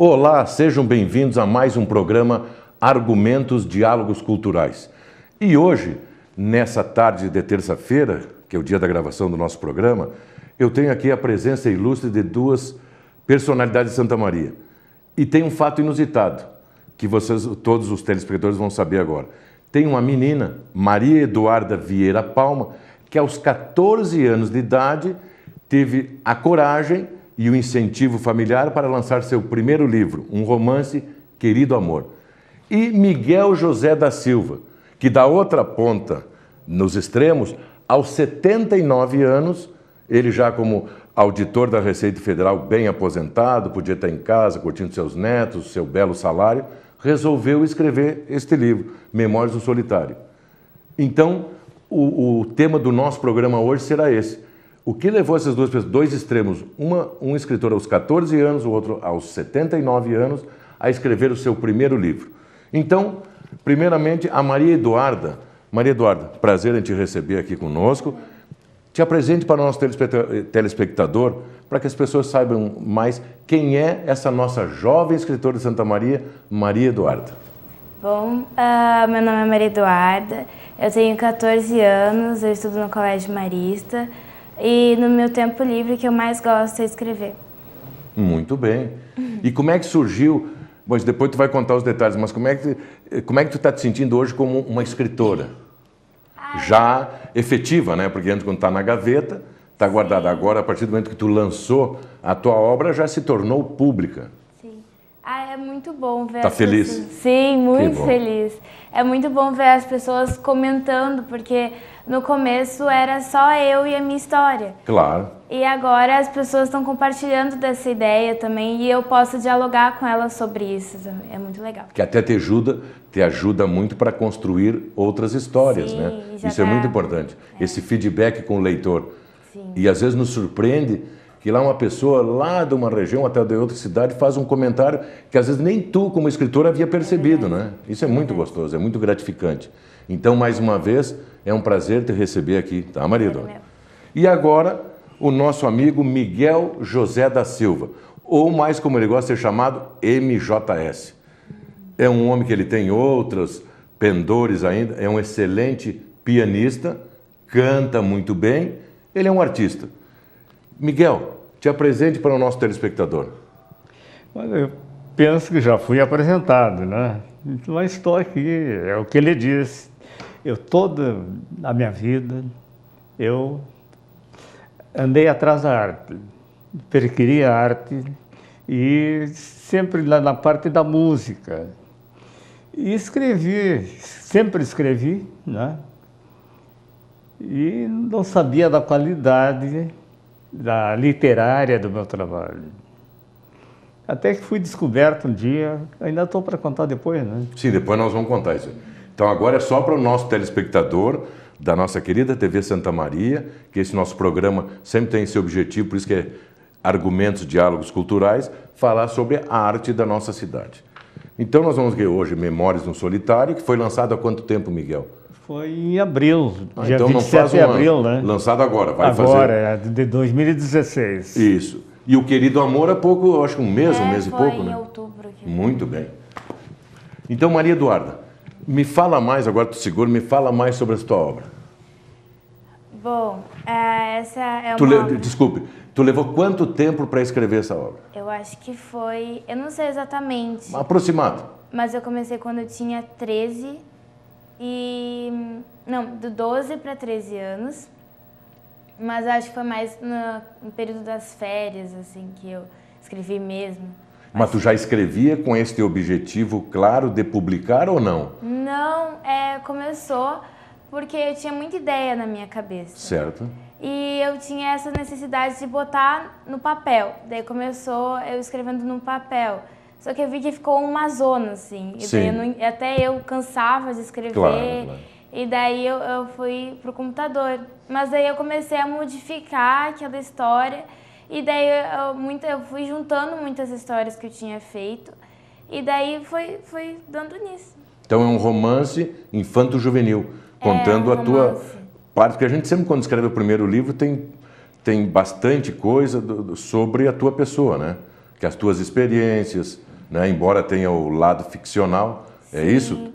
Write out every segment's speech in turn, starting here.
Olá, sejam bem-vindos a mais um programa Argumentos Diálogos Culturais. E hoje, nessa tarde de terça-feira, que é o dia da gravação do nosso programa, eu tenho aqui a presença ilustre de duas personalidades de Santa Maria. E tem um fato inusitado, que vocês, todos os telespectadores vão saber agora. Tem uma menina, Maria Eduarda Vieira Palma, que aos 14 anos de idade teve a coragem e o incentivo familiar para lançar seu primeiro livro, um romance, Querido Amor. E Miguel José da Silva, que da outra ponta, nos extremos, aos 79 anos, ele já como auditor da Receita Federal, bem aposentado, podia estar em casa, curtindo seus netos, seu belo salário, resolveu escrever este livro, Memórias do Solitário. Então, o tema do nosso programa hoje será esse. O que levou essas duas pessoas, dois extremos, um escritor aos 14 anos, o outro aos 79 anos, a escrever o seu primeiro livro? Então, primeiramente, a Maria Eduarda. Maria Eduarda, prazer em te receber aqui conosco. Te apresente para o nosso telespectador, para que as pessoas saibam mais quem é essa nossa jovem escritora de Santa Maria, Maria Eduarda. Bom, meu nome é Maria Eduarda, eu tenho 14 anos, eu estudo no Colégio Marista. E no meu tempo livre, o que eu mais gosto é escrever. Muito bem. E como é que surgiu? Bom, depois tu vai contar os detalhes, mas como é que tu está te sentindo hoje como uma escritora? Já efetiva, né? Porque antes, quando está na gaveta, está guardada. Agora, a partir do momento que tu lançou a tua obra, já se tornou pública. Sim. É muito bom ver Tá feliz? pessoas... Sim, muito feliz. É muito bom ver as pessoas comentando, porque no começo era só eu e a minha história. Claro. E agora as pessoas estão compartilhando dessa ideia também e eu posso dialogar com elas sobre isso. É muito legal. Que até te ajuda muito para construir outras histórias, Sim, né? Isso é muito importante. Esse feedback com o leitor. Sim. E às vezes nos surpreende que lá uma pessoa lá de uma região até de outra cidade faz um comentário que às vezes nem tu como escritor havia percebido, né? Isso é muito gostoso, é muito gratificante. Então, mais uma vez, é um prazer te receber aqui, tá, Maria Eduarda? E agora, o nosso amigo Miguel José da Silva, ou mais como ele gosta de ser chamado, MJS. É um homem que ele tem outros pendores ainda, é um excelente pianista, canta muito bem, ele é um artista. Miguel, te apresente para o nosso telespectador. Eu penso que já fui apresentado, né? Mas estou aqui, é o que ele disse. Toda a minha vida, eu andei atrás da arte, perquiri a arte e sempre lá na parte da música. E escrevi, sempre escrevi, né? E não sabia da qualidade da literária do meu trabalho. Até que fui descoberto um dia, ainda estou para contar depois, né? Sim, depois nós vamos contar isso. Então agora é só para o nosso telespectador da nossa querida TV Santa Maria, que esse nosso programa sempre tem esse objetivo, por isso que é Argumentos, Diálogos Culturais, falar sobre a arte da nossa cidade. Então nós vamos ver hoje Memórias do Solitário, que foi lançado há quanto tempo, Miguel? Foi em abril, dia então 27 não faz de abril, né? Lançado agora, vai fazer. Agora, é de 2016. Isso. E o Querido Amor há pouco, acho que um mês e pouco, né? Em outubro. Muito bem. Então, Maria Eduarda, me fala mais, agora tu segura, me fala mais sobre a tua obra. Bom, essa é uma... Desculpe, tu levou quanto tempo para escrever essa obra? Eu acho que foi... Eu não sei exatamente. Aproximado. Mas eu comecei quando eu tinha 13 e... Não, do 12 para 13 anos. Mas acho que foi mais no período das férias, assim, que eu escrevi mesmo. Mas tu já escrevia com este objetivo claro de publicar ou não? Não, começou porque eu tinha muita ideia na minha cabeça. Certo. E eu tinha essa necessidade de botar no papel. Daí começou eu escrevendo no papel. Só que eu vi que ficou uma zona, assim. E daí até eu cansava de escrever. Claro. E daí eu fui pro computador. Mas daí eu comecei a modificar aquela história. E daí eu fui juntando muitas histórias que eu tinha feito. E daí foi dando nisso. Então é um romance infanto-juvenil, contando a tua parte, porque a gente sempre quando escreve o primeiro livro tem bastante coisa sobre a tua pessoa, né? Que as tuas experiências, né? Embora tenha o lado ficcional, é isso?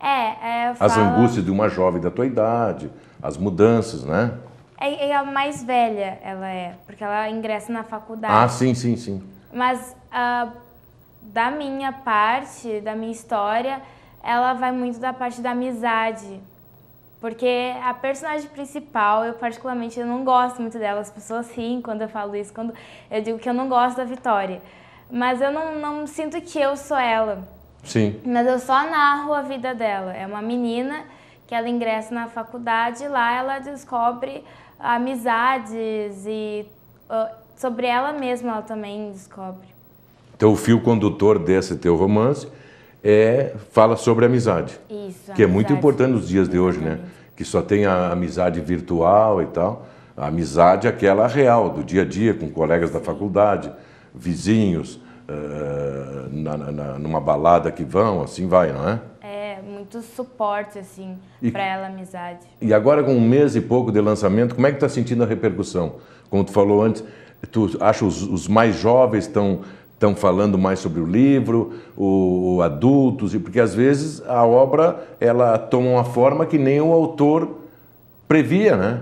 Eu As falo... angústias de uma jovem da tua idade, as mudanças, né? É a mais velha, ela porque ela ingressa na faculdade. Sim. Mas da minha parte, da minha história, ela vai muito da parte da amizade. Porque a personagem principal, eu particularmente eu não gosto muito dela. As pessoas riem quando eu falo isso, quando eu digo que eu não gosto da Vitória. Mas eu não sinto que eu sou ela. Sim. Mas eu só narro a vida dela. É uma menina que ela ingressa na faculdade e lá ela descobre amizades e sobre ela mesma ela também descobre. Então o fio condutor desse teu romance fala sobre amizade. Isso, que é muito importante nos dias de hoje, exatamente. né? Que só tem a amizade virtual e tal. A amizade é aquela real, do dia a dia, com colegas da faculdade, vizinhos, numa balada que vão, assim vai, não é? Muito suporte, assim, para ela, amizade. E agora, com 1 mês e pouco de lançamento, como é que tu está sentindo a repercussão? Como tu falou antes, tu acha os mais jovens estão falando mais sobre o livro, o adultos, porque às vezes a obra ela toma uma forma que nem o autor previa, né?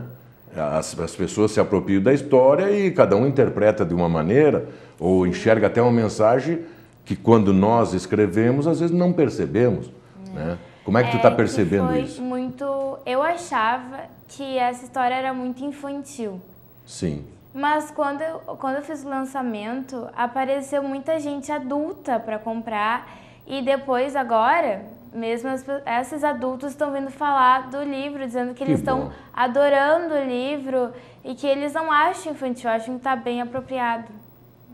As pessoas se apropriam da história e cada um interpreta de uma maneira ou enxerga até uma mensagem que quando nós escrevemos às vezes não percebemos, né? Como é que tu está percebendo isso? Eu achava que essa história era muito infantil. Sim. Mas quando eu fiz o lançamento, apareceu muita gente adulta para comprar e depois agora, mesmo esses adultos estão vindo falar do livro, dizendo que eles estão adorando o livro e que eles não acham infantil, acham que está bem apropriado.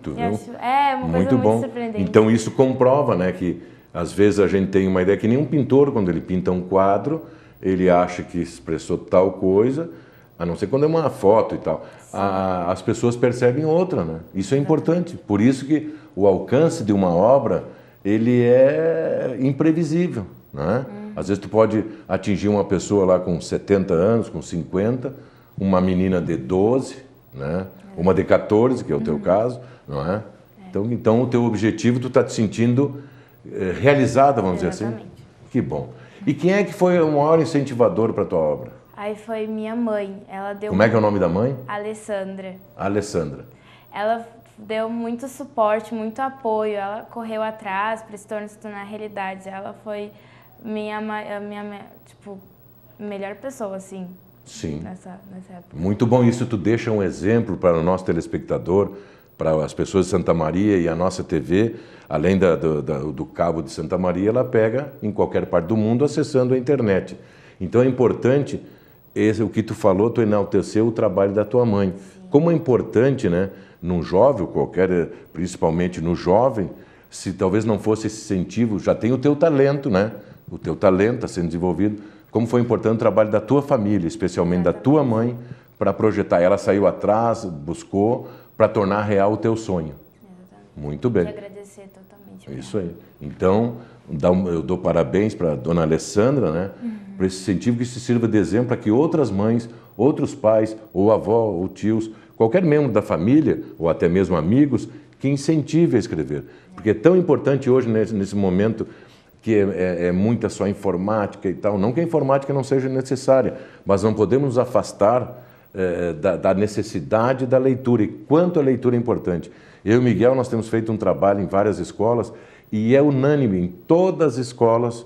Tu viu? É uma coisa muito surpreendente. Então isso comprova, né, que às vezes a gente tem uma ideia que nem um pintor, quando ele pinta um quadro, ele acha que expressou tal coisa, a não ser quando é uma foto e tal. As pessoas percebem outra, né? Isso é importante. Por isso que o alcance de uma obra, ele é imprevisível, né? Às vezes tu pode atingir uma pessoa lá com 70 anos, com 50, uma menina de 12, né? Uma de 14, que é o teu caso, não é? Então o teu objetivo, tu está te sentindo realizada, vamos dizer assim? Que bom. E quem é que foi o maior incentivador para a tua obra? Aí foi minha mãe. Ela deu Como é que é o nome da mãe? Alessandra. Alessandra. Ela deu muito suporte, muito apoio. Ela correu atrás para se tornar realidade. Ela foi minha melhor pessoa, assim. Sim. Nessa época. Muito bom isso. Tu deixa um exemplo para o nosso telespectador, para as pessoas de Santa Maria e a nossa TV, além do cabo de Santa Maria, ela pega em qualquer parte do mundo acessando a internet. Então é importante, o que tu falou, tu enalteceu o trabalho da tua mãe. Sim. Como é importante, né, num jovem qualquer, principalmente no jovem, se talvez não fosse esse incentivo, já tem o teu talento, né? O teu talento está sendo desenvolvido. Como foi importante o trabalho da tua família, especialmente da tua mãe, para projetar. Ela saiu atrás, buscou, para tornar real o teu sonho. Exatamente. Muito bem. Te agradecer totalmente. Isso aí. Então, eu dou parabéns para a dona Alessandra, né? Por esse incentivo que se sirva de exemplo para que outras mães, outros pais, ou avó, ou tios, qualquer membro da família, ou até mesmo amigos, que incentive a escrever. Porque é tão importante hoje, nesse momento, que é muita só informática e tal. Não que a informática não seja necessária, mas não podemos nos afastar da necessidade da leitura. E quanto a leitura é importante. Eu e o Miguel, nós temos feito um trabalho em várias escolas e é unânime em todas as escolas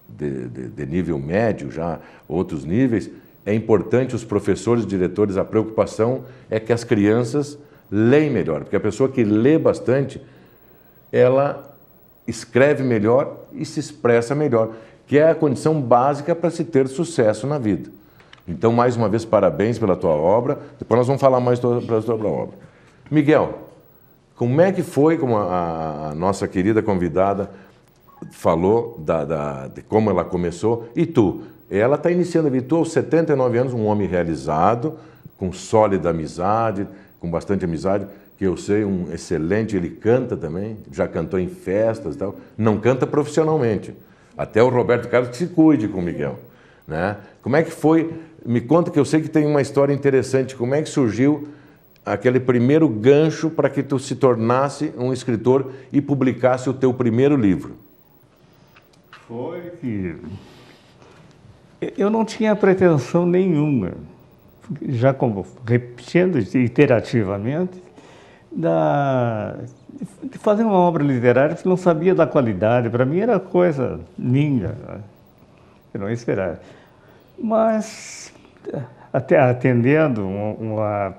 de nível médio, já outros níveis, é importante os professores, diretores, a preocupação é que as crianças leem melhor, porque a pessoa que lê bastante, ela escreve melhor e se expressa melhor, que é a condição básica para se ter sucesso na vida. Então, mais uma vez, parabéns pela tua obra. Depois nós vamos falar mais pela tua obra. Miguel, como é que foi, como a nossa querida convidada falou, de como ela começou, e tu? Ela está iniciando a vida, tu aos 79 anos, um homem realizado, com sólida amizade, com bastante amizade, que eu sei, um excelente, ele canta também, já cantou em festas e tal, não canta profissionalmente. Até o Roberto Carlos que se cuide com o Miguel, né? Como é que foi? Me conta, que eu sei que tem uma história interessante, como é que surgiu aquele primeiro gancho para que tu se tornasse um escritor e publicasse o teu primeiro livro? Foi que eu não tinha pretensão nenhuma, já como repetindo iterativamente, de fazer uma obra literária que não sabia da qualidade. Para mim era coisa minha, né? Eu não esperava. Mas, até atendendo uma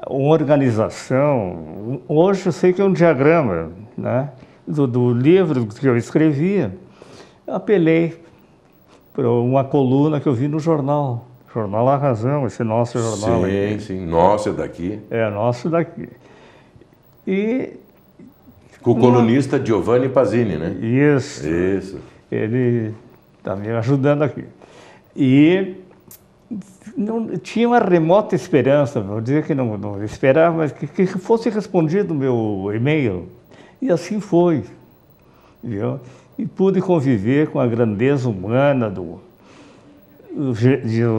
organização, hoje eu sei que é um diagrama, né, do livro que eu escrevia. Apelei para uma coluna que eu vi no jornal A Razão, esse nosso jornal. Sim, sim, nosso é daqui. É, nosso daqui. E com o colunista Giovanni Pasini, né? Isso. Isso. Ele está me ajudando aqui. E não, tinha uma remota esperança, vou dizer que não esperava, mas que fosse respondido o meu e-mail. E assim foi. Viu? E pude conviver com a grandeza humana do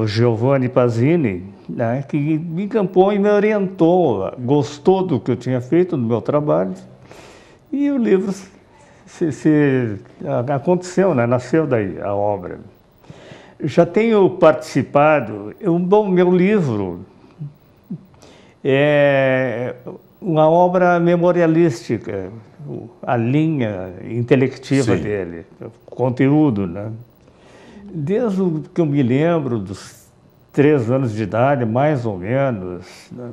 Giovanni Pasini, né, que me encampou e me orientou, gostou do que eu tinha feito no meu trabalho. E o livro aconteceu, né, nasceu daí a obra. Já tenho participado, meu livro é uma obra memorialística, a linha intelectiva Sim. dele, o conteúdo, né? Desde o que eu me lembro, dos 3 anos de idade, mais ou menos, né?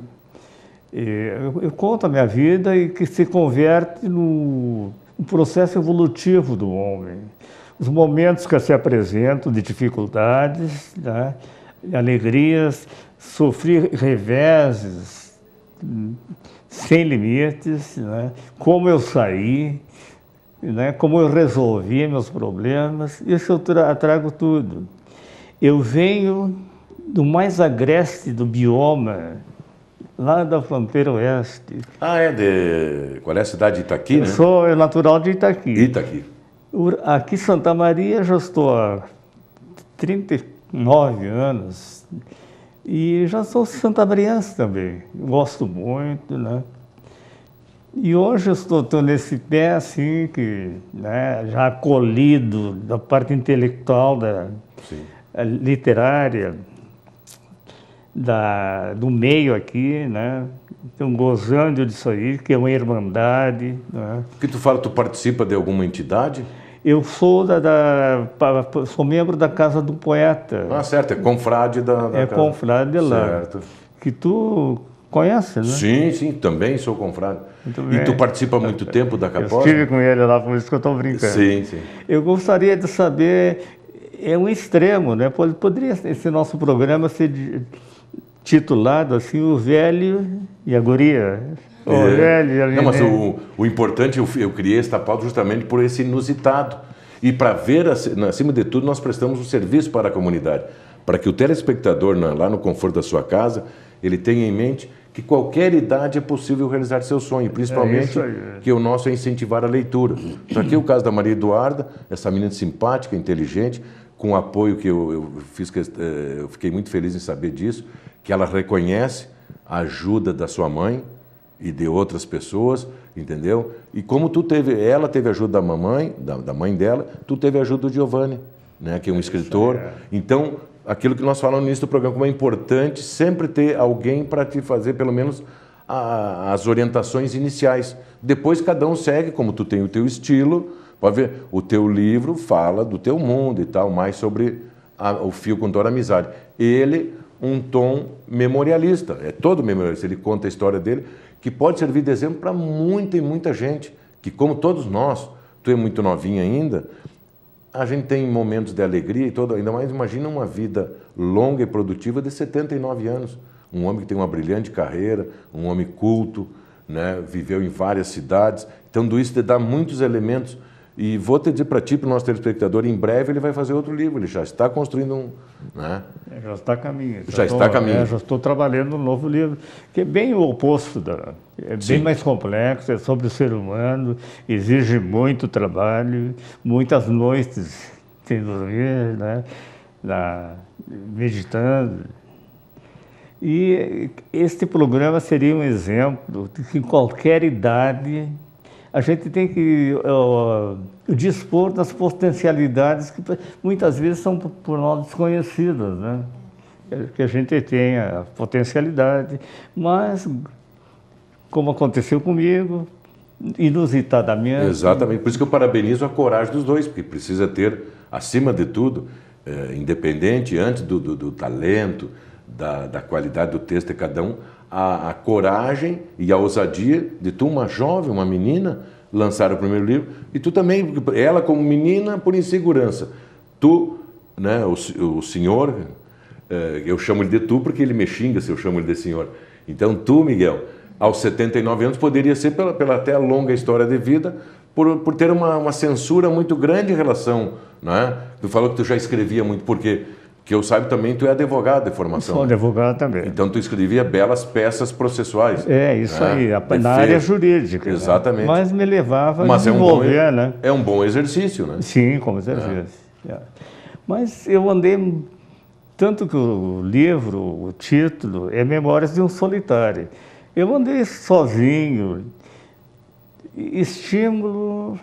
Eu conto a minha vida e que se converte no processo evolutivo do homem. Os momentos que se apresentam de dificuldades, né? Alegrias, sofrer reveses sem limites, né? Como eu saí, né? Como eu resolvi meus problemas. Isso eu trago tudo. Eu venho do mais agreste do bioma, lá da fronteira oeste. Ah, qual é a cidade de Itaqui, né? Eu sou natural de Itaqui. Itaqui. Aqui em Santa Maria já estou há 39 anos e já sou santamariense também. Gosto muito, né? E hoje eu estou nesse pé assim, que, né, já acolhido da parte intelectual, literária, do meio aqui, né? Então, gozando disso aí, que é uma irmandade. Né? O que tu fala, tu participa de alguma entidade? Eu sou sou membro da Casa do Poeta. Ah, certo, é confrade da casa. Confrade de lá. Certo. Que tu conhece, né? Sim, sim, também sou confrade. E tu participa há muito tempo da Caposa? Eu estive com ele lá, por isso que eu estou brincando. Sim, sim. Eu gostaria de saber, é um extremo, né? Poderia esse nosso programa ser titulado assim, O Velho e a Guria. O velho e a Não, mas o importante, eu criei esta pauta justamente por esse inusitado. E para ver, acima de tudo, nós prestamos um serviço para a comunidade. Para que o telespectador, lá no conforto da sua casa, ele tenha em mente que qualquer idade é possível realizar seu sonho, principalmente que o nosso é incentivar a leitura. Então, aqui é o caso da Maria Eduarda, essa menina simpática, inteligente, com o apoio que eu fiquei muito feliz em saber disso, que ela reconhece a ajuda da sua mãe e de outras pessoas, entendeu? E como ela teve a ajuda da mamãe, da mãe dela, tu teve a ajuda do Giovanni, né, que é um escritor. Então, aquilo que nós falamos no início do programa, como é importante sempre ter alguém para te fazer, pelo menos, as orientações iniciais. Depois, cada um segue, como tu tem o teu estilo. Pode ver, o teu livro fala do teu mundo e tal, mais sobre o fio condutor amizade. Ele, um tom memorialista, é todo memorialista. Ele conta a história dele, que pode servir de exemplo para muita e muita gente, que como todos nós, tu é muito novinha ainda, a gente tem momentos de alegria e todo, ainda mais imagina uma vida longa e produtiva de 79 anos. Um homem que tem uma brilhante carreira, um homem culto, né, viveu em várias cidades. Então, tudo isso te dá muitos elementos. E vou te dizer para ti, para o nosso telespectador, em breve ele vai fazer outro livro, ele já está construindo um... Né? Já está a caminho. Já está a caminho. Já estou trabalhando um novo livro, que é bem o oposto, bem mais complexo, é sobre o ser humano, exige muito trabalho, muitas noites sem dormir, né? Meditando. E este programa seria um exemplo de que em qualquer idade a gente tem que dispor das potencialidades que muitas vezes são por nós desconhecidas, né? Que a gente tem a potencialidade, mas como aconteceu comigo, inusitadamente. Exatamente, por isso que eu parabenizo a coragem dos dois, porque precisa ter, acima de tudo, independente, antes do talento, da qualidade do texto de cada um, a coragem e a ousadia de tu, uma jovem, uma menina, lançar o primeiro livro, e tu também, ela como menina, por insegurança. Tu, né, o senhor, eu chamo ele de tu porque ele me xinga se eu chamo ele de senhor. Então tu, Miguel, aos 79 anos, poderia ser pela até longa história de vida, por ter uma censura muito grande em relação, né? Tu falou que tu já escrevia muito, porque eu saiba também, tu é advogado de formação. Sou advogado também. Então tu escrevia belas peças processuais. É, isso aí, na área jurídica. Exatamente. Né? Mas me levava a desenvolver, né? É um bom exercício, né? Sim, como exercício. Mas eu andei, tanto que o livro, o título, é Memórias de um Solitário. Eu andei sozinho, estímulo,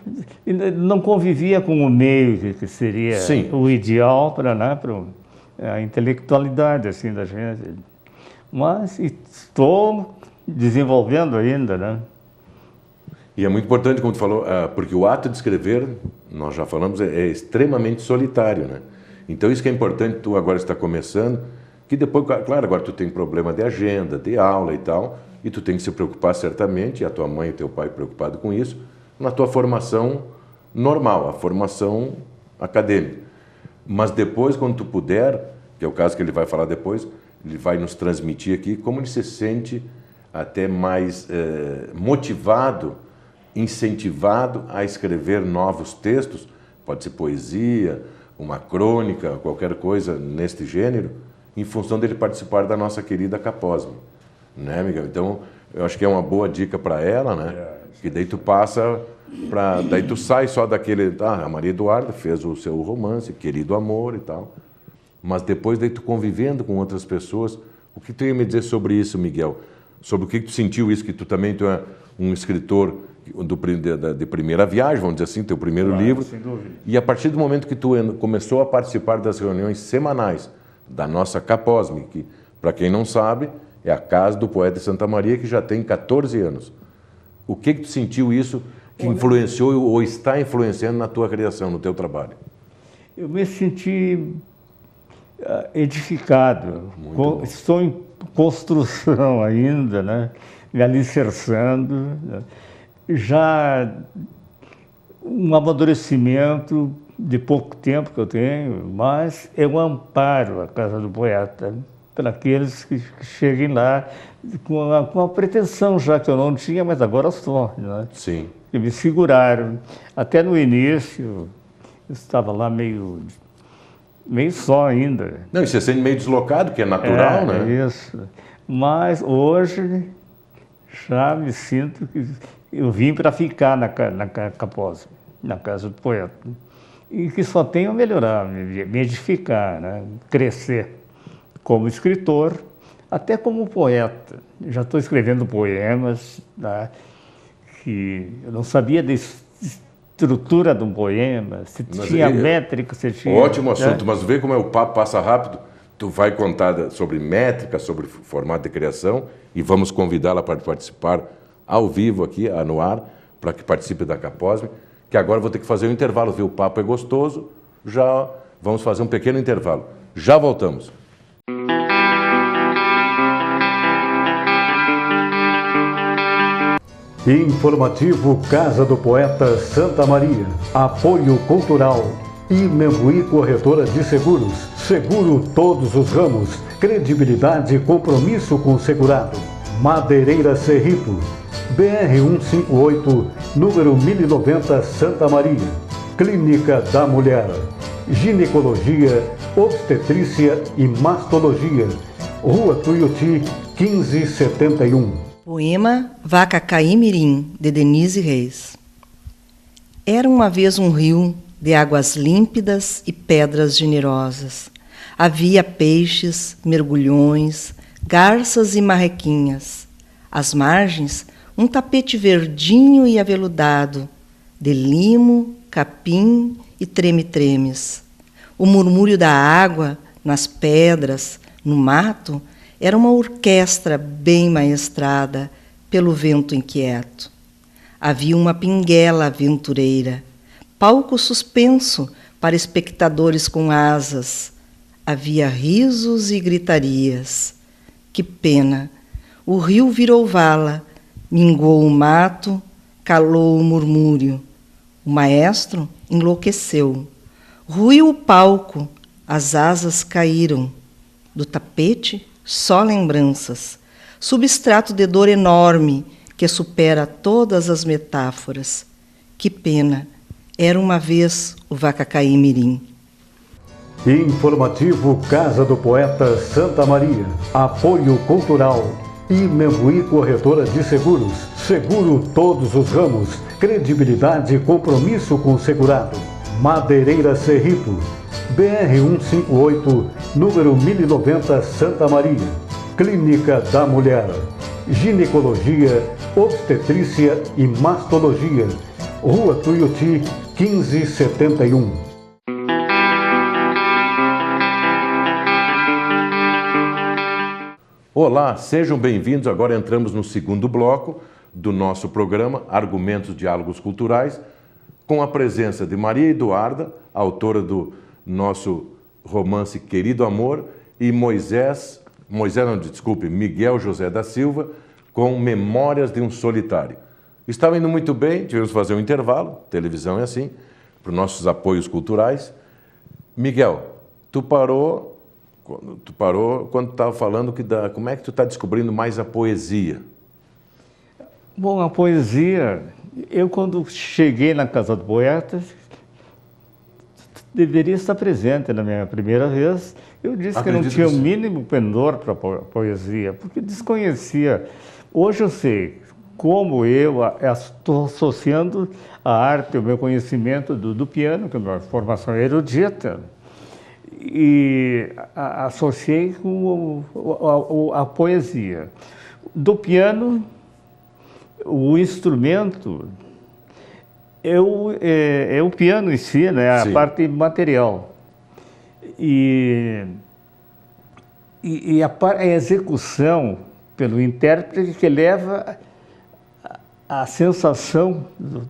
não convivia com o meio que seria Sim. o ideal para a intelectualidade assim, da gente. Mas estou desenvolvendo ainda, né? E é muito importante, como tu falou, porque o ato de escrever, nós já falamos, é extremamente solitário, né? Então isso que é importante, tu agora está começando, que depois, claro, agora tu tem problema de agenda, de aula e tal, e tu tem que se preocupar certamente, e a tua mãe e teu pai preocupados com isso, na tua formação normal, a formação acadêmica. Mas depois, quando tu puder, que é o caso que ele vai falar depois, ele vai nos transmitir aqui como ele se sente até mais motivado, incentivado a escrever novos textos, pode ser poesia, uma crônica, qualquer coisa neste gênero, em função dele participar da nossa querida Capozme. Né, Miguel? Então, eu acho que é uma boa dica para ela, né? Que daí tu passa para... Daí tu sai só daquele... a Maria Eduarda fez o seu romance, Querido Amor e tal. Mas depois daí tu convivendo com outras pessoas, o que tu ia me dizer sobre isso, Miguel? Sobre o que tu sentiu isso, que tu também tu é um escritor de primeira viagem, vamos dizer assim, teu primeiro livro. Sem dúvida. E a partir do momento que tu começou a participar das reuniões semanais da nossa Capozme, que, para quem não sabe, é a Casa do Poeta de Santa Maria, que já tem 14 anos. O que tu sentiu isso que influenciou ou está influenciando na tua criação, no teu trabalho? Eu me senti edificado. Estou em construção ainda, né? Me alicerçando. Né? Já um amadurecimento de pouco tempo que eu tenho, mas é um amparo a Casa do Poeta para aqueles que cheguem lá com a pretensão já que eu não tinha, mas agora sou, né? Sim. Que me seguraram. Até no início, eu estava lá meio só ainda. Não, e você sente meio deslocado, que é natural, né? É isso. Mas hoje já me sinto que eu vim para ficar na Capozme, na Casa do Poeta. E que só tenho a melhorar, me edificar, né? Crescer como escritor, até como poeta. Já estou escrevendo poemas, tá? Que eu não sabia da estrutura de um poema, se tinha métrica, se tinha... Ótimo assunto, mas vê como o papo passa rápido. Tu vai contar sobre métrica, sobre formato de criação, e vamos convidá-la para participar ao vivo aqui, no ar, para que participe da Capozme, que agora vou ter que fazer um intervalo, viu? O papo é gostoso, já vamos fazer um pequeno intervalo. Já voltamos. Informativo Casa do Poeta Santa Maria. Apoio Cultural. Imembuí Corretora de Seguros. Seguro todos os ramos. Credibilidade e compromisso com o segurado. Madeireira Cerrito. BR-158, número 1090, Santa Maria. Clínica da Mulher. Ginecologia, obstetrícia e mastologia. Rua Tuiuti, 1571. Poema Vacacaí-Mirim, de Denise Reis. Era uma vez um rio de águas límpidas e pedras generosas. Havia peixes, mergulhões, garças e marrequinhas. Às margens, um tapete verdinho e aveludado, de limo, capim e treme-tremes. O murmúrio da água, nas pedras, no mato, era uma orquestra bem maestrada pelo vento inquieto. Havia uma pinguela aventureira, palco suspenso para espectadores com asas. Havia risos e gritarias. Que pena! O rio virou vala, minguou o mato, calou o murmúrio. O maestro enlouqueceu. Ruiu o palco, as asas caíram. Do tapete, só lembranças. Substrato de dor enorme que supera todas as metáforas. Que pena! Era uma vez o Vacacaímirim. Informativo Casa do Poeta Santa Maria. Apoio Cultural. Imembuí Corretora de Seguros. Seguro todos os ramos. Credibilidade e compromisso com o segurado. Madeireira Cerrito. BR-158, número 1090, Santa Maria. Clínica da Mulher. Ginecologia, Obstetrícia e Mastologia. Rua Tuiuti, 1571. Olá, sejam bem-vindos. Agora entramos no segundo bloco do nosso programa Argumentos Diálogos Culturais, com a presença de Maria Eduarda, autora do nosso romance Querido Amor, e Miguel José da Silva, com Memórias de um Solitário. Estava indo muito bem, tivemos que fazer um intervalo, televisão é assim, para os nossos apoios culturais. Miguel, tu parou quando estava falando como é que tu está descobrindo mais a poesia? Bom, a poesia, eu quando cheguei na Casa do Poeta, deveria estar presente na minha primeira vez. Eu disse que não tinha o mínimo pendor para a poesia, porque desconhecia. Hoje eu sei como eu estou associando a arte, o meu conhecimento do piano, que é uma formação erudita, e associei com a poesia. Do piano, o instrumento é o piano em si, né? A parte material. E a execução pelo intérprete que leva a sensação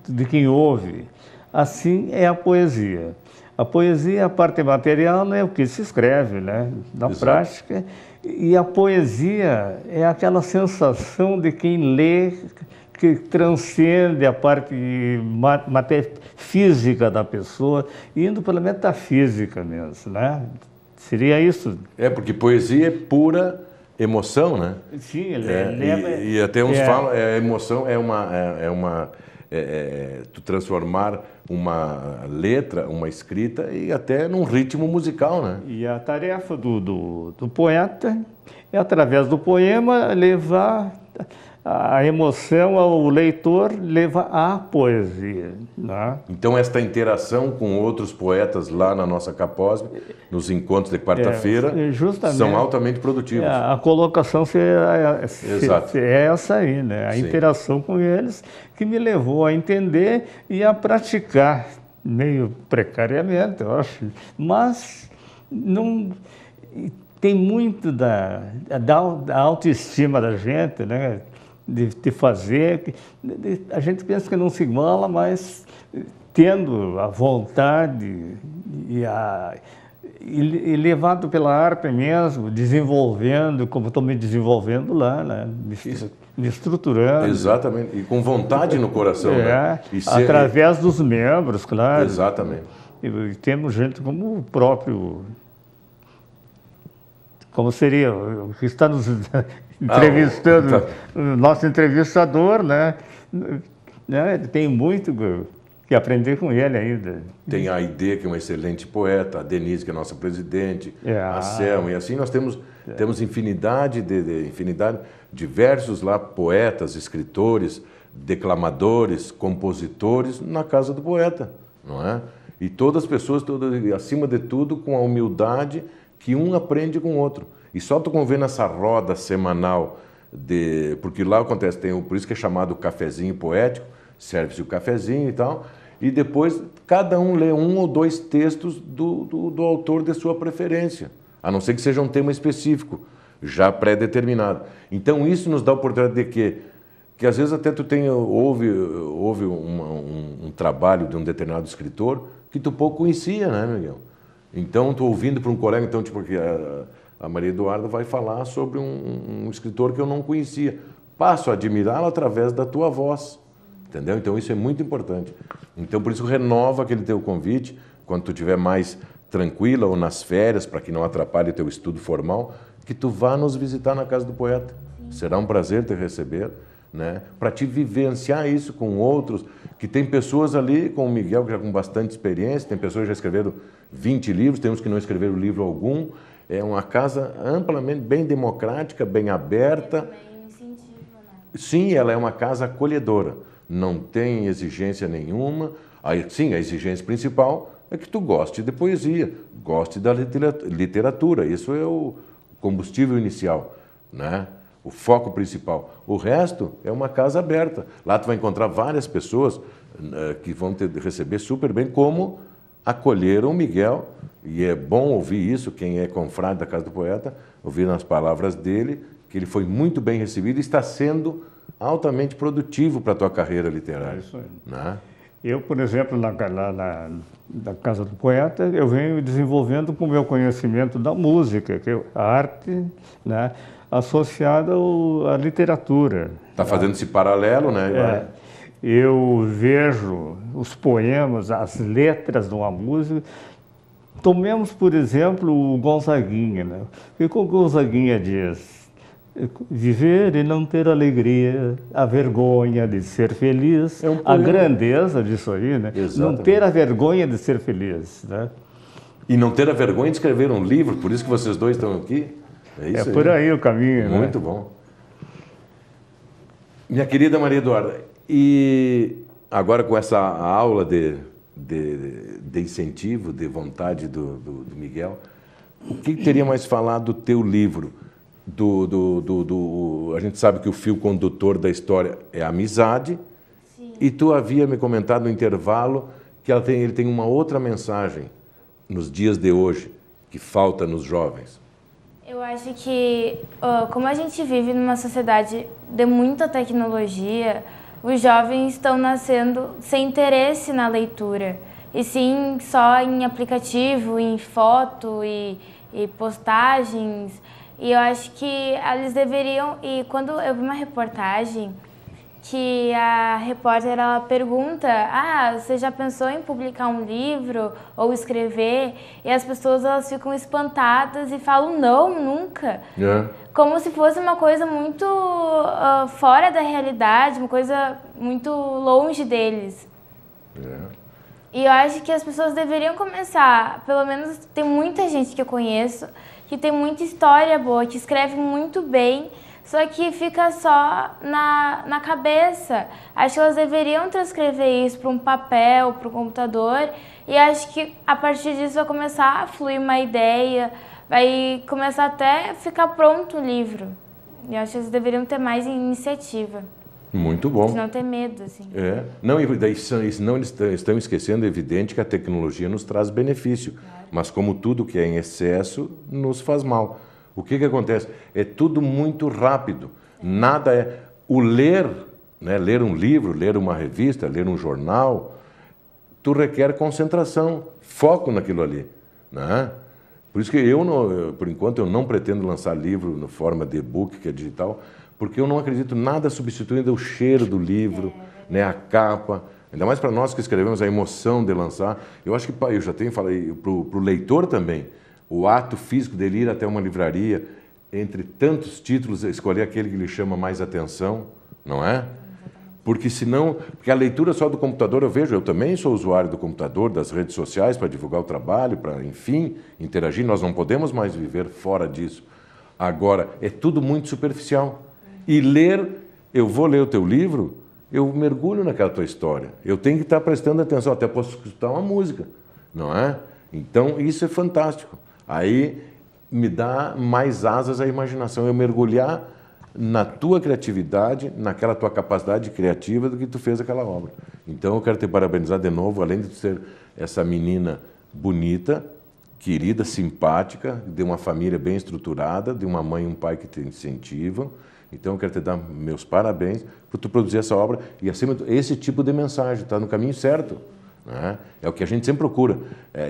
de quem ouve. Assim é a poesia. A poesia, a parte material, é o que se escreve, né? Na prática. E a poesia é aquela sensação de quem lê, que transcende a parte física da pessoa, indo pela metafísica mesmo, né? Seria isso. Porque poesia é pura emoção, né? Sim, e até uns falam, a emoção tu transformar uma letra, uma escrita, e até num ritmo musical, né? E a tarefa do poeta é, através do poema, levar a emoção ao leitor, levar à poesia, né? Então, esta interação com outros poetas lá na nossa Caposbe, nos encontros de quarta-feira, são altamente produtivos. A colocação é essa aí, né? A interação com eles que me levou a entender e a praticar, meio precariamente, eu acho, mas não tem muito da autoestima da gente, né? De fazer, a gente pensa que não se iguala, mas tendo a vontade e levado pela arte mesmo, desenvolvendo, como estou me desenvolvendo lá, né? Me estruturando. Exatamente, e com vontade no coração, né? Através dos membros, claro. Exatamente. E temos gente como o próprio, como seria, o que está nos entrevistando, nosso entrevistador, né? Tem muito que aprender com ele ainda. Tem a Aide, que é uma excelente poeta, a Denise, que é nossa presidente, a Selma, e assim nós temos infinidade, diversos lá poetas, escritores, declamadores, compositores na Casa do Poeta, não é? E todas as pessoas, acima de tudo, com a humildade que um aprende com o outro. E só tu convendo essa roda semanal, porque lá acontece, por isso que é chamado cafezinho poético, serve-se o cafezinho e tal, e depois cada um lê 1 ou 2 textos do autor de sua preferência, a não ser que seja um tema específico, já pré-determinado. Então isso nos dá a oportunidade de que às vezes até tu houve um trabalho de um determinado escritor que tu pouco conhecia, né, Miguel? Então, tu ouvindo para um colega, então, tipo, que a Maria Eduarda vai falar sobre um escritor que eu não conhecia. Passo a admirá-lo através da tua voz, entendeu? Então, isso é muito importante. Então, por isso, renova aquele teu convite, quando tu estiver mais tranquila ou nas férias, para que não atrapalhe o teu estudo formal, que tu vá nos visitar na Casa do Poeta. Será um prazer te receber, né? Para te vivenciar isso com outros, que tem pessoas ali, como o Miguel, que já com bastante experiência, tem pessoas que já escreveram 20 livros, tem uns que não escreveram livro algum. É uma casa amplamente, bem democrática, bem aberta. Também incentivo, né? Sim, ela é uma casa acolhedora, não tem exigência nenhuma. Sim, a exigência principal é que tu goste de poesia, goste da literatura, isso é o combustível inicial, né? O foco principal. O resto é uma casa aberta. Lá tu vai encontrar várias pessoas que vão te receber super bem, como acolheram o Miguel. E é bom ouvir isso, quem é confrade da Casa do Poeta, ouvir nas palavras dele, que ele foi muito bem recebido e está sendo altamente produtivo para a tua carreira literária. É isso aí. Né? Eu, por exemplo, na Casa do Poeta, eu venho desenvolvendo com o meu conhecimento da música, que é a arte, né, associada à literatura. Está fazendo esse paralelo, né? É, eu vejo os poemas, as letras de uma música. Tomemos, por exemplo, o Gonzaguinha, né? O que o Gonzaguinha diz? Viver e não ter alegria, a vergonha de ser feliz, a grandeza disso aí, né? Exatamente. Não ter a vergonha de ser feliz, né? E não ter a vergonha de escrever um livro, por isso que vocês dois estão aqui. É isso por aí o caminho, né? Muito bom. Minha querida Maria Eduarda, e agora com essa aula de incentivo, de vontade do Miguel, o que teria mais falado do teu livro? A gente sabe que o fio condutor da história é a amizade. Sim. E tu havia me comentado no intervalo que ele tem uma outra mensagem nos dias de hoje que falta nos jovens. Eu acho que, como a gente vive numa sociedade de muita tecnologia, os jovens estão nascendo sem interesse na leitura, e sim só em aplicativo, em foto e postagens. E eu acho que eles deveriam... E quando eu vi uma reportagem que a repórter ela pergunta: você já pensou em publicar um livro ou escrever? E as pessoas elas ficam espantadas e falam: não, nunca. Como se fosse uma coisa muito fora da realidade, uma coisa muito longe deles. E eu acho que as pessoas deveriam começar, pelo menos tem muita gente que eu conheço que tem muita história boa, que escreve muito bem, só que fica só na cabeça. Acho que elas deveriam transcrever isso para um papel, para um computador, e acho que a partir disso vai começar a fluir uma ideia, vai começar até a ficar pronto o livro. E acho que eles deveriam ter mais iniciativa. Muito bom. De não ter medo, assim. Não, e daí, senão eles estão esquecendo, é evidente que a tecnologia nos traz benefício, claro. Mas como tudo que é em excesso, nos faz mal. O que acontece? É tudo muito rápido. Nada é... O ler, né, ler um livro, ler uma revista, ler um jornal, tu requer concentração, foco naquilo ali, né? Por isso que por enquanto, eu não pretendo lançar livro na forma de e-book, que é digital, porque eu não acredito nada substituindo o cheiro do livro, né, a capa. Ainda mais para nós que escrevemos, a emoção de lançar. Eu acho que, eu já falei para o leitor também, o ato físico dele ir até uma livraria, entre tantos títulos, escolher aquele que lhe chama mais atenção, não é? Porque a leitura só do computador, eu também sou usuário do computador, das redes sociais, para divulgar o trabalho, para, enfim, interagir. Nós não podemos mais viver fora disso. Agora, é tudo muito superficial. E eu vou ler o teu livro, eu mergulho naquela tua história. Eu tenho que estar prestando atenção, até posso escutar uma música, não é? Então, isso é fantástico. Aí, me dá mais asas à imaginação, eu mergulhar na tua criatividade, naquela tua capacidade criativa do que tu fez aquela obra. Então eu quero te parabenizar de novo, além de ser essa menina bonita, querida, simpática, de uma família bem estruturada, de uma mãe e um pai que te incentivam. Então eu quero te dar meus parabéns por tu produzir essa obra e, acima de tudo, esse tipo de mensagem, está no caminho certo. Né? É o que a gente sempre procura,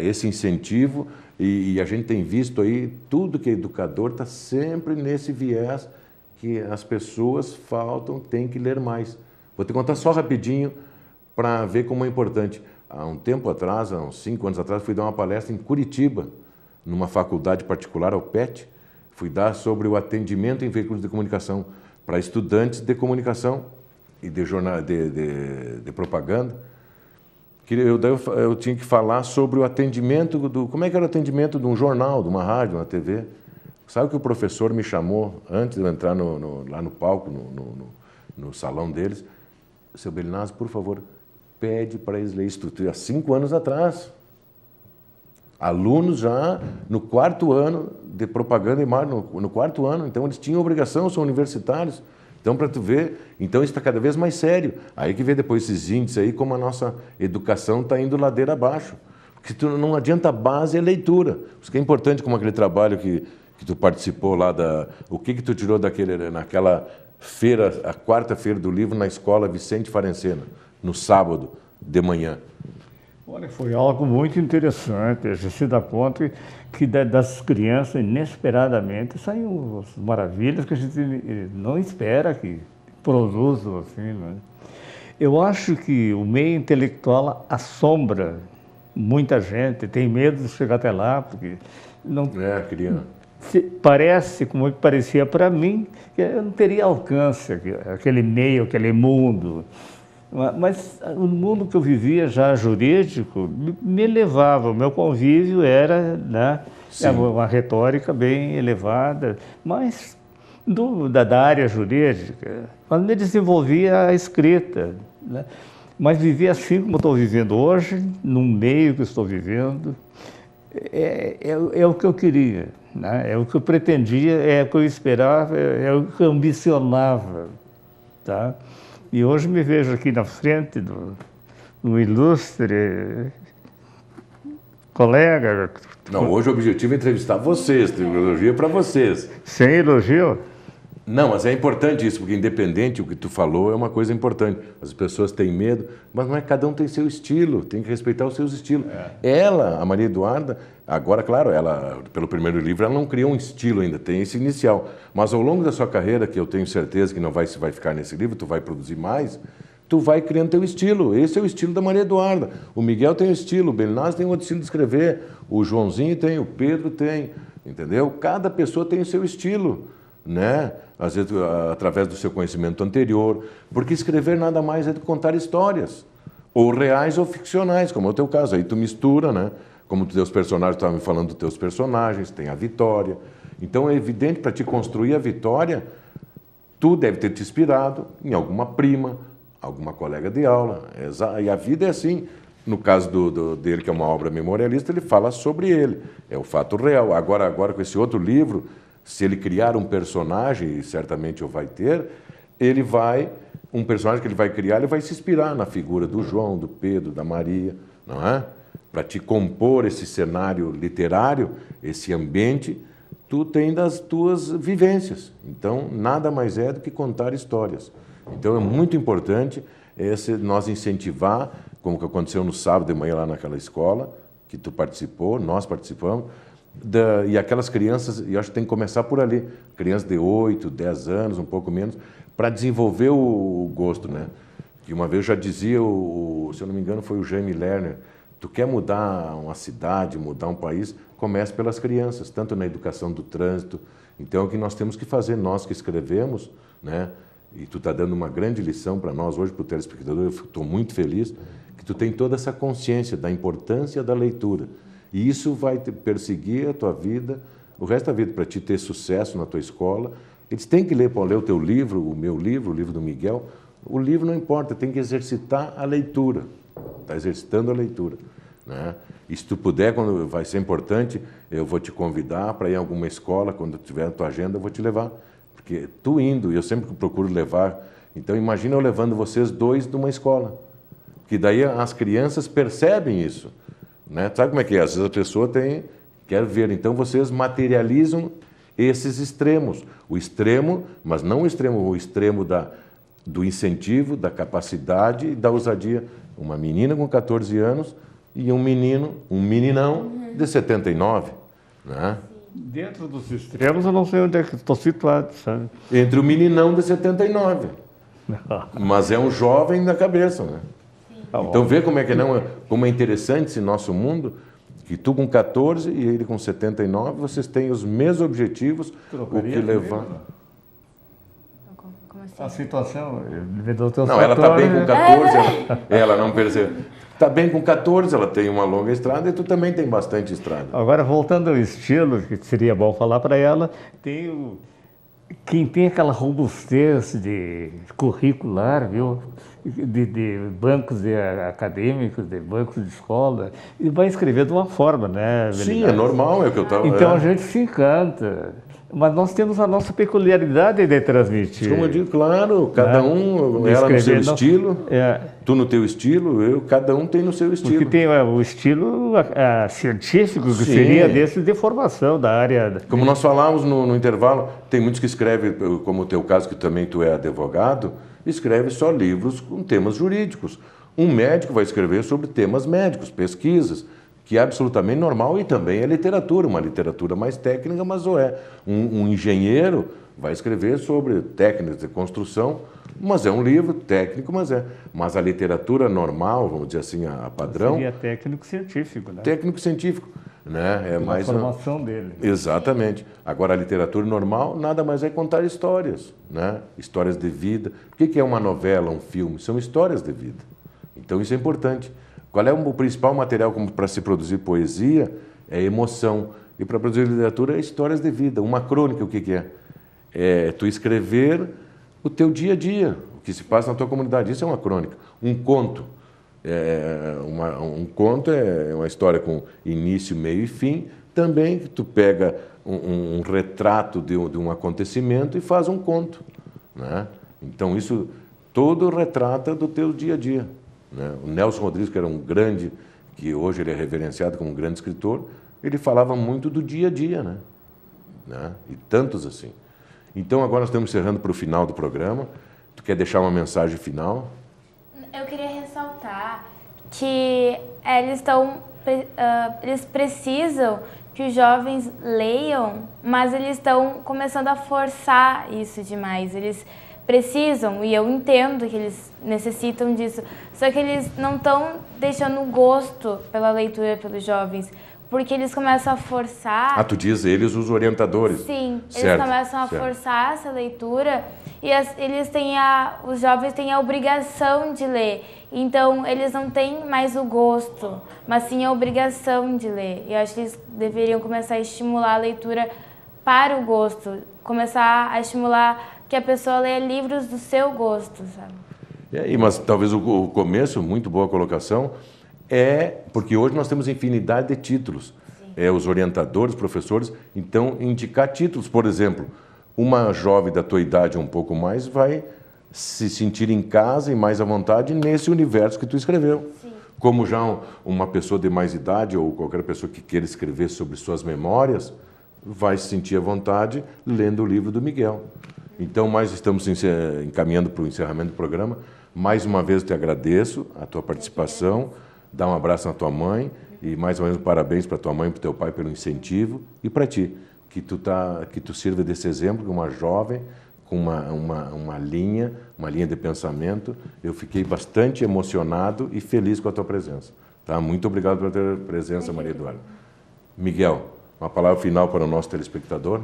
esse incentivo, e a gente tem visto aí, tudo que é educador está sempre nesse viés que as pessoas faltam, tem que ler mais. Vou te contar só rapidinho para ver como é importante. Há um tempo atrás, há uns 5 anos atrás, fui dar uma palestra em Curitiba, numa faculdade particular, ao PET. Fui dar sobre o atendimento em veículos de comunicação para estudantes de comunicação e de propaganda. Eu tinha que falar sobre o atendimento, como é que era o atendimento de um jornal, de uma rádio, uma TV. Sabe que o professor me chamou, antes de eu entrar lá no palco, no salão deles, seu Belinazzo, por favor, pede para eles lerem isso. Há 5 anos atrás. Alunos já no 4º ano de propaganda e marketing, no 4º ano, então eles tinham obrigação, são universitários. Então, para tu ver, então isso está cada vez mais sério. Aí que vê depois esses índices aí, como a nossa educação está indo ladeira abaixo. Porque não adianta, a base é leitura. Isso que é importante, como aquele trabalho que tu participou lá, o que tu tirou naquela feira, a 4ª feira do livro na escola Vicente Farencena, no sábado de manhã. Olha, foi algo muito interessante. A gente se dá conta que das crianças, inesperadamente, saem as maravilhas que a gente não espera que produzam. Assim, né? Eu acho que o meio intelectual assombra muita gente, tem medo de chegar até lá, porque não... Parece, como parecia para mim, que eu não teria alcance, aquele meio, aquele mundo. Mas o mundo que eu vivia já jurídico me levava, o meu convívio era, né, uma retórica bem elevada, mas da área jurídica, mas me desenvolvia a escrita, né? Mas vivia assim como estou vivendo hoje, no meio que estou vivendo, é o que eu queria, né? É o que eu pretendia, é o que eu esperava, é o que eu ambicionava, tá? E hoje me vejo aqui na frente do ilustre colega. Não, hoje o objetivo é entrevistar vocês, tem elogio para vocês. Sem elogio? Não, mas é importante isso, porque independente o que tu falou é uma coisa importante. As pessoas têm medo, mas não é, cada um tem seu estilo, tem que respeitar os seus estilos. Ela, a Maria Eduarda, agora, claro, ela, pelo primeiro livro, ela não criou um estilo ainda, tem esse inicial. Mas ao longo da sua carreira, que eu tenho certeza que não vai ficar nesse livro, tu vai produzir mais, tu vai criando teu estilo. Esse é o estilo da Maria Eduarda. O Miguel tem um estilo, o Belinazzo tem outro estilo de escrever, o Joãozinho tem, o Pedro tem, entendeu? Cada pessoa tem o seu estilo, né? Às vezes através do seu conhecimento anterior, porque escrever nada mais é do que contar histórias, ou reais ou ficcionais, como é o teu caso. Aí tu mistura, né? Como os teus personagens, estavam me falando dos teus personagens, tem a Vitória. Então é evidente, para te construir a Vitória, tu deve ter te inspirado em alguma prima, alguma colega de aula. E a vida é assim. No caso dele, que é uma obra memorialista, ele fala sobre ele, é o fato real. Agora com esse outro livro, se ele criar um personagem, e certamente o vai ter, um personagem que ele vai criar, ele vai se inspirar na figura do João, do Pedro, da Maria, não é? Para te compor esse cenário literário, esse ambiente, tu tem das tuas vivências. Então, nada mais é do que contar histórias. Então, é muito importante nós incentivar, como que aconteceu no sábado de manhã lá naquela escola, que tu participou, nós participamos, e aquelas crianças, e acho que tem que começar por ali, crianças de 8, 10 anos, um pouco menos, para desenvolver o gosto, né? Que uma vez eu já dizia, se eu não me engano, foi o Jaime Lerner, tu quer mudar uma cidade, mudar um país, comece pelas crianças, tanto na educação do trânsito. Então, é o que nós temos que fazer, nós que escrevemos, né? E tu está dando uma grande lição para nós hoje, para o telespectador, eu estou muito feliz, que tu tem toda essa consciência da importância da leitura. E isso vai te perseguir a tua vida, o resto da vida, para te ter sucesso na tua escola. Eles têm que ler o teu livro, o meu livro, o livro do Miguel. O livro não importa, tem que exercitar a leitura. Está exercitando a leitura. né? E se tu puder, quando vai ser importante, eu vou te convidar para ir em alguma escola, quando tiver na tua agenda, eu vou te levar. Porque tu indo, eu sempre procuro levar, então imagina eu levando vocês dois de uma escola. Que daí as crianças percebem isso, né? Sabe como é que é? Às vezes a pessoa quer ver, então vocês materializam esses extremos. O extremo, mas não o extremo do incentivo, da capacidade e da ousadia. Uma menina com 14 anos e um meninão de 79, né? Dentro dos extremos eu não sei onde é que estou situado, sabe? Entre o meninão de 79. Mas é um jovem na cabeça, né? Então vê como é que como é interessante esse nosso mundo, que tu com 14 e ele com 79, vocês têm os mesmos objetivos, o que levar... Como assim? A situação, vendeu teus Não, ela está bem com 14, né? ela não percebeu. Está bem com 14, ela tem uma longa estrada e tu também tem bastante estrada. Agora, voltando ao estilo, que seria bom falar para ela, quem tem aquela robustez de curricular, viu? De bancos acadêmicos, de bancos de escola, e vai escrever de uma forma, né? Sim, é normal, é o que eu estava... Então a gente se encanta. Mas nós temos a nossa peculiaridade de transmitir. Como eu digo, claro, cada um, ela no seu estilo, tu no teu estilo, cada um tem no seu estilo. Porque tem o estilo científico, que seria desse de formação da área. Como nós falávamos no intervalo, tem muitos que escrevem, como o teu caso, que também tu é advogado, escreve só livros com temas jurídicos. Um médico vai escrever sobre temas médicos, pesquisas, que é absolutamente normal, e também é literatura, uma literatura mais técnica, mas um engenheiro vai escrever sobre técnicas de construção, mas é um livro técnico, mas a literatura normal, vamos dizer assim, a padrão... Seria técnico-científico, né? Técnico-científico, né? É mais a formação dele. Exatamente. Agora, a literatura normal nada mais é contar histórias, né? Histórias de vida. O que é uma novela, um filme? São histórias de vida. Então, isso é importante. Qual é o principal material para se produzir poesia? É emoção. E para produzir literatura é histórias de vida. Uma crônica, o que é? É tu escrever o teu dia a dia, o que se passa na tua comunidade. Isso é uma crônica. Um conto. Um conto é uma história com início, meio e fim. Também que tu pega um retrato de um acontecimento e faz um conto, né? Então, isso todo retrata do teu dia a dia. O Nelson Rodrigues, que era um grande, que hoje ele é reverenciado como um grande escritor, ele falava muito do dia a dia, né? E tantos assim. Então, agora nós estamos encerrando para o final do programa. Tu quer deixar uma mensagem final? Eu queria ressaltar que eles precisam que os jovens leiam, mas eles estão começando a forçar isso demais. Eles precisam, e eu entendo que eles necessitam disso, só que eles não estão deixando o gosto pela leitura pelos jovens, porque eles começam a forçar... tu diz eles, os orientadores. Sim, certo, eles começam a forçar essa leitura e os jovens têm a obrigação de ler. Então, eles não têm mais o gosto, mas sim a obrigação de ler. E eu acho que eles deveriam começar a estimular a leitura para o gosto, começar a estimular que a pessoa leia livros do seu gosto, sabe? Mas talvez o começo, muito boa colocação, porque hoje nós temos infinidade de títulos. Os orientadores, professores, então indicar títulos. Por exemplo, uma jovem da tua idade um pouco mais vai se sentir em casa e mais à vontade nesse universo que tu escreveu. Sim. Como já uma pessoa de mais idade ou qualquer pessoa que queira escrever sobre suas memórias, vai se sentir à vontade lendo o livro do Miguel. Então, estamos encaminhando para o encerramento do programa. Mais uma vez, eu te agradeço a tua participação, dá um abraço na tua mãe e, mais uma vez, parabéns para tua mãe e para o teu pai pelo incentivo e para ti, que tu sirva desse exemplo, uma jovem com uma linha de pensamento. Eu fiquei bastante emocionado e feliz com a tua presença. Tá? Muito obrigado pela tua presença, Maria Eduarda. Miguel, uma palavra final para o nosso telespectador?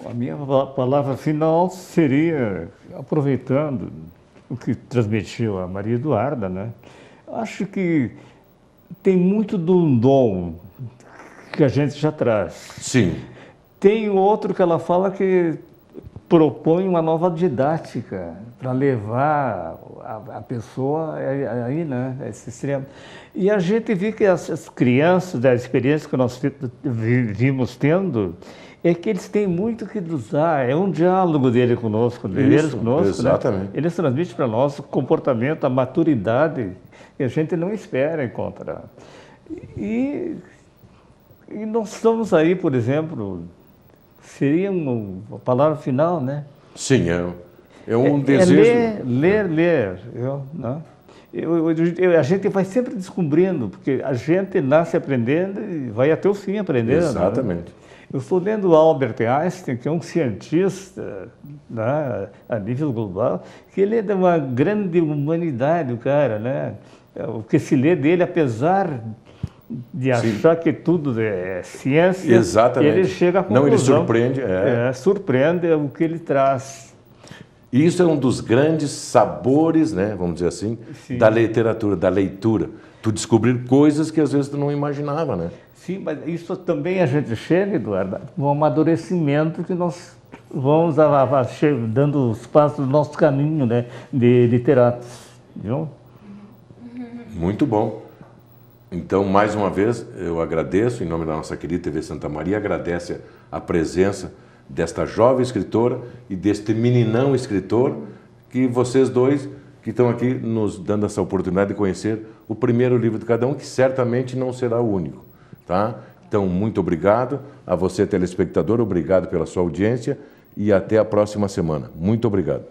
A minha palavra final seria, aproveitando o que transmitiu a Maria Eduarda, né? Acho que tem muito do dom que a gente já traz. Sim. Tem outro que ela fala que propõe uma nova didática para levar a pessoa aí, né, a esse extremo. E a gente vê que as crianças, da experiência que nós vimos tendo, é que eles têm muito que usar, é um diálogo deles conosco, exatamente. Né? Eles transmitem para nós o comportamento, a maturidade que a gente não espera encontrar. E nós estamos aí, por exemplo, seria uma palavra final, né? Sim, é um desejo. Ler. Né? A gente vai sempre descobrindo, porque a gente nasce aprendendo e vai até o fim aprendendo. Exatamente. Né? Eu estou lendo Albert Einstein, que é um cientista, né, a nível global, que ele é de uma grande humanidade, o cara, né? O que se lê dele, apesar de achar que tudo é ciência, exatamente, ele chega à conclusão. Não, ele surpreende. Surpreende o que ele traz. E isso é um dos grandes sabores, né, vamos dizer assim, Sim. da literatura, da leitura. Tu descobrir coisas que às vezes tu não imaginava, né? Sim, mas isso também a gente chega, Eduardo, no amadurecimento que nós vamos dando os passos do nosso caminho, né, de literatos, viu? Muito bom. Então, mais uma vez, eu agradeço, em nome da nossa querida TV Santa Maria, agradece a presença desta jovem escritora e deste meninão escritor, que vocês dois que estão aqui nos dando essa oportunidade de conhecer o primeiro livro de cada um, que certamente não será o único. Tá? Então, muito obrigado a você, telespectador, obrigado pela sua audiência e até a próxima semana. Muito obrigado.